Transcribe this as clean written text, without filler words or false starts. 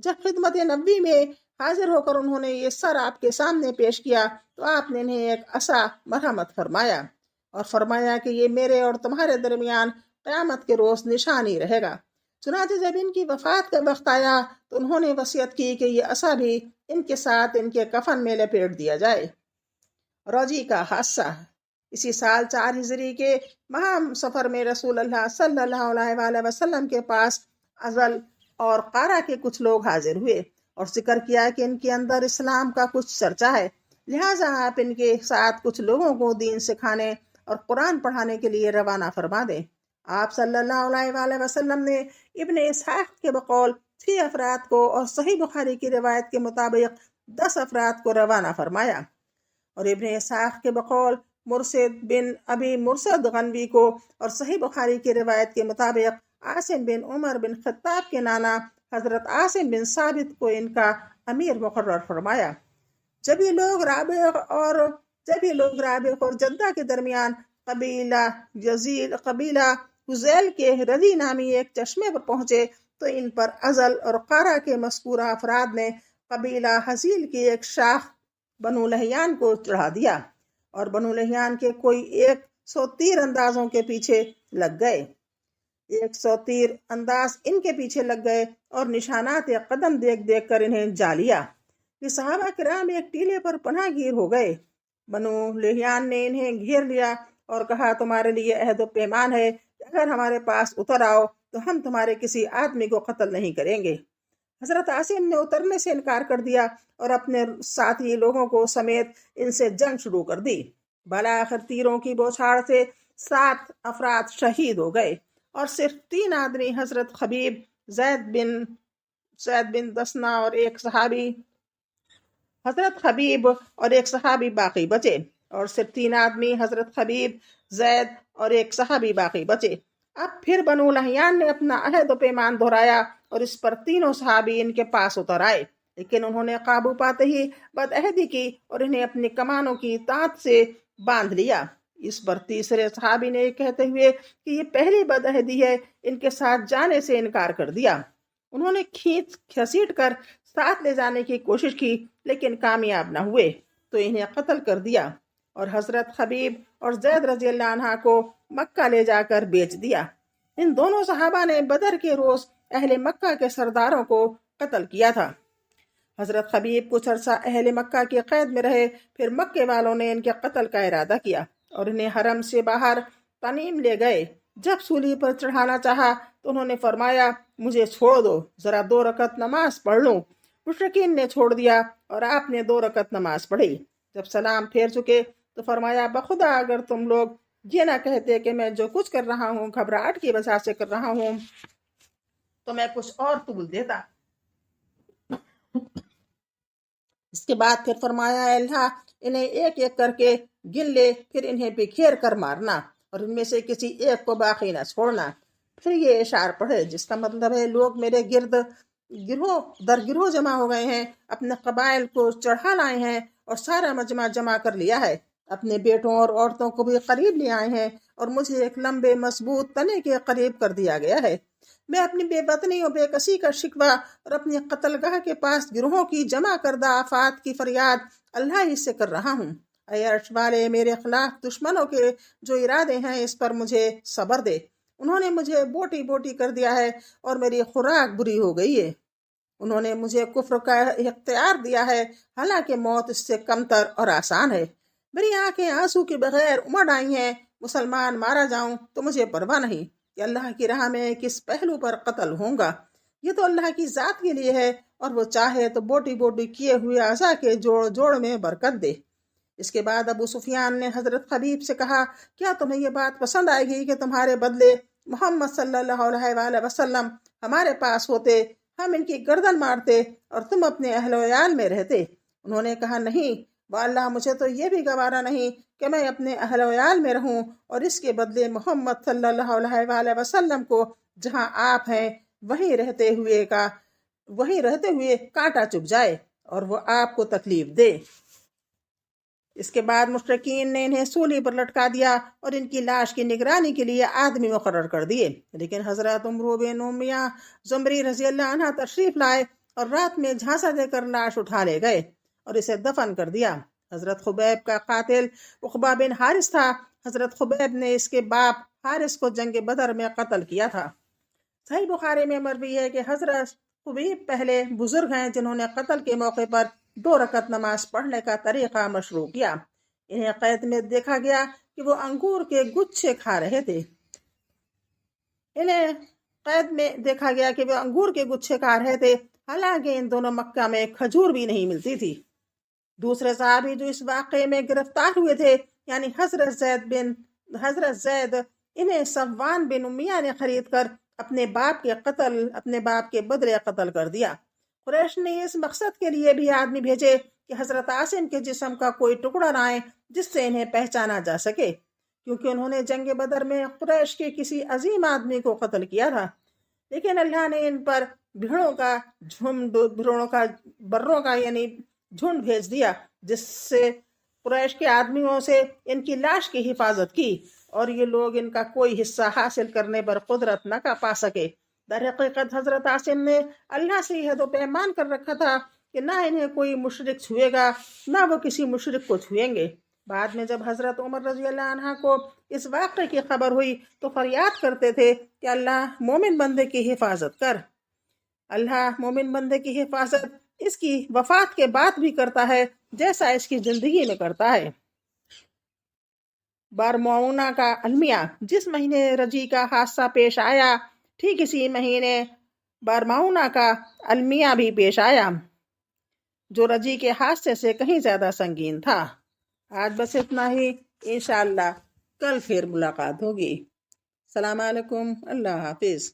جب خدمت نبوی میں حاضر ہو کر انہوں نے یہ سر آپ کے سامنے پیش کیا تو آپ نے انہیں ایک عصا مرحمت فرمایا اور فرمایا کہ یہ میرے اور تمہارے درمیان قیامت کے روز نشانی رہے گا۔ چنانچہ جب ان کی وفات کا وقت آیا تو انہوں نے وصیت کی کہ یہ عصا بھی ان کے ساتھ ان کے کفن میں لپیٹ دیا جائے۔ روجی کا حادثہ۔ اسی سال 4 ہجری کے ماہ سفر میں رسول اللہ صلی اللہ علیہ وآلہ وسلم کے پاس ازل اور قارا کے کچھ لوگ حاضر ہوئے اور ذکر کیا کہ ان کے اندر اسلام کا کچھ چرچا ہے، لہٰذا آپ ان کے ساتھ کچھ لوگوں کو دین سکھانے اور قرآن پڑھانے کے لیے روانہ فرما دیں۔ آپ صلی اللہ علیہ وآلہ وسلم نے ابن اسحاق کے بقول 6 افراد کو اور صحیح بخاری کی روایت کے مطابق 10 افراد کو روانہ فرمایا، اور ابن اسحاق کے بقول مرشد بن ابی مرشد غنوی کو اور صحیح بخاری کی روایت کے مطابق عاصم بن عمر بن خطاب کے نانا حضرت عاصم بن ثابت کو ان کا امیر مقرر فرمایا۔ جب یہ لوگ رابغ اور جدہ کے درمیان قبیلہ حزیل کے رضی نامی ایک چشمے پر پہنچے تو ان پر ازل اور قارا کے مذکورہ افراد نے قبیلہ حزیل کی ایک شاخ بنو لحیان کو چڑھا دیا اور بنو لحیان کے کوئی 100 تیر اندازوں کے پیچھے لگ گئے۔ 100 تیر انداز ان کے پیچھے لگ گئے اور نشانات قدم دیکھ دیکھ کر انہیں جا لیا۔ یہ صحابہ کرام ایک ٹیلے پر پناہ گیر ہو گئے۔ بنو لحیان نے انہیں گھیر لیا اور کہا تمہارے لیے عہد و پیمان ہے کہ اگر ہمارے پاس اتر آؤ تو ہم تمہارے کسی آدمی کو قتل نہیں کریں گے۔ حضرت عاصم نے اترنے سے انکار کر دیا اور اپنے ساتھی لوگوں کو سمیت ان سے جنگ شروع کر دی۔ بالآخر تیروں کی بوچھاڑ سے 7 افراد شہید ہو گئے اور صرف 3 آدمی حضرت خبیب، زید بن دسنا اور ایک صحابی باقی بچے، اور صرف 3 آدمی حضرت خبیب، زید اور ایک صحابی باقی بچے۔ اب پھر بنو لحیان نے اپنا عہد و پیمان دہرایا اور اس پر 3 صحابی ان کے پاس اتر آئے، لیکن انہوں نے قابو پاتے ہی بدعہدی کی اور انہیں اپنی کمانوں کی تانت سے باندھ لیا۔ اس پر تیسرے صحابی نے کہتے ہوئے کہ یہ پہلی بدعہدی ہے ان کے ساتھ جانے سے انکار کر دیا۔ انہوں نے کھسیٹ کر ساتھ لے جانے کی کوشش کی لیکن کامیاب نہ ہوئے تو انہیں قتل کر دیا اور حضرت خبیب اور زید رضی اللہ عنہ کو مکہ لے جا کر بیچ دیا۔ ان دونوں صحابہ نے بدر کے روز اہل مکہ کے سرداروں کو قتل کیا تھا۔ حضرت خبیب کچھ عرصہ اہل مکہ کی قید میں رہے، پھر مکے والوں نے ان کے قتل کا ارادہ کیا اور انہیں حرم سے باہر تنعیم لے گئے۔ جب سولی پر چڑھانا چاہا تو انہوں نے فرمایا مجھے چھوڑ دو، ذرا 2 رکعت نماز پڑھ لوں۔ مشرکین نے چھوڑ دیا اور آپ نے 2 رکعت نماز پڑھی۔ جب سلام پھیر چکے تو فرمایا بخدا اگر تم لوگ یہ نہ کہتے کہ میں جو کچھ کر رہا ہوں گھبراہٹ کی وجہ سے کر رہا ہوں تو میں کچھ اور طول دیتا۔ اس کے بعد پھر فرمایا اے اللہ انہیں ایک ایک کر کے گن لے، پھر انہیں بکھیر کر مارنا اور ان میں سے کسی ایک کو باقی نہ چھوڑنا۔ پھر یہ اشعار پڑھے جس کا مطلب ہے لوگ میرے گرد گروہ جمع ہو گئے ہیں، اپنے قبائل کو چڑھا لائے ہیں اور سارا مجمع جمع کر لیا ہے، اپنے بیٹوں اور عورتوں کو بھی قریب لے آئے ہیں اور مجھے ایک لمبے مضبوط تنے کے قریب کر دیا گیا ہے۔ میں اپنی بے وطنی اور بے کسی کا شکوہ اور اپنی قتل گاہ کے پاس گروہوں کی جمع کردہ آفات کی فریاد اللہ ہی سے کر رہا ہوں۔ اے عرش والے میرے خلاف دشمنوں کے جو ارادے ہیں اس پر مجھے صبر دے۔ انہوں نے مجھے بوٹی بوٹی کر دیا ہے اور میری خوراک بری ہو گئی ہے۔ انہوں نے مجھے کفر کا اختیار دیا ہے، حالانکہ موت اس سے کمتر اور آسان ہے۔ میری آنکھیں آنسو کے بغیر امڑ آئی ہیں، مسلمان مارا جاؤں تو مجھے پرواہ نہیں کہ اللہ کی راہ میں کس پہلو پر قتل ہوں گا۔ یہ تو اللہ کی ذات کے لیے ہے اور وہ چاہے تو بوٹی بوٹی کیے ہوئے اعضاء کے جوڑ جوڑ میں برکت دے۔ اس کے بعد ابو سفیان نے حضرت خبیب سے کہا کیا تمہیں یہ بات پسند آئے گی کہ تمہارے بدلے محمد صلی اللہ علیہ وآلہ وسلم ہمارے پاس ہوتے، ہم ان کی گردن مارتے اور تم اپنے اہل و عیال میں رہتے؟ انہوں نے کہا نہیں واللہ مجھے تو یہ بھی گوارا نہیں کہ میں اپنے اہل و عیال میں رہوں اور اس کے بدلے محمد صلی اللہ علیہ وآلہ وسلم کو جہاں آپ ہیں وہیں رہتے ہوئے کانٹا چبھ جائے اور وہ آپ کو تکلیف دے۔ اس کے بعد مشرکین نے انہیں سولی پر لٹکا دیا اور ان کی لاش کی نگرانی کے لیے آدمی مقرر کر دیے، لیکن حضرت عمرو بن امیہ زمری رضی اللہ عنہ تشریف لائے اور رات میں جھانسا دے کر لاش اٹھا لے گئے اور اسے دفن کر دیا۔ حضرت خبیب کا قاتل عقبہ بن حارث تھا۔ حضرت خبیب نے اس کے باپ حارث کو جنگ بدر میں قتل کیا تھا۔ صحیح بخاری میں مروی ہے کہ حضرت خبیب پہلے بزرگ ہیں جنہوں نے قتل کے موقع پر 2 رکعت نماز پڑھنے کا طریقہ مشروع کیا۔ انہیں قید میں دیکھا گیا کہ وہ انگور کے گچھے کھا رہے تھے۔ حالانکہ ان دونوں مکہ میں کھجور بھی نہیں ملتی تھی۔ دوسرے صحابی جو اس واقعے میں گرفتار ہوئے تھے یعنی حضرت زید انہیں صفوان بن امیہ نے خرید کر اپنے باپ کے بدلے قتل کر دیا۔ قریش نے اس مقصد کے لیے بھی آدمی بھیجے کہ حضرت عاصم کے جسم کا کوئی ٹکڑا نہ آئے جس سے انہیں پہچانا جا سکے، کیونکہ انہوں نے جنگ بدر میں قریش کے کسی عظیم آدمی کو قتل کیا تھا۔ لیکن اللہ نے ان پر بروں کا یعنی جھنڈ بھیج دیا، جس سے قریش کے آدمیوں سے ان کی لاش کی حفاظت کی اور یہ لوگ ان کا کوئی حصہ حاصل کرنے پر قدرت نہ پا سکے۔ در حقیقت حضرت عاصم نے اللہ سے عہد و پیمان کر رکھا تھا کہ نہ انہیں کوئی مشرک چھوئے گا نہ وہ کسی مشرک کو چھوئیں گے۔ بعد میں جب حضرت عمر رضی اللہ عنہ کو اس واقعے کی خبر ہوئی تو فریاد کرتے تھے کہ اللہ مومن بندے کی حفاظت کر۔ اللہ مومن بندے کی حفاظت اس کی وفات کے بعد بھی کرتا ہے جیسا اس کی زندگی میں کرتا ہے۔ بارمعونہ کا المیہ، جس مہینے رجی کا حادثہ پیش آیا ٹھیک اسی مہینے بارمعونہ کا المیہ بھی پیش آیا، جو رجی کے حادثے سے کہیں زیادہ سنگین تھا۔ آج بس اتنا ہی، انشاءاللہ کل پھر ملاقات ہوگی۔ السلام علیکم، اللہ حافظ۔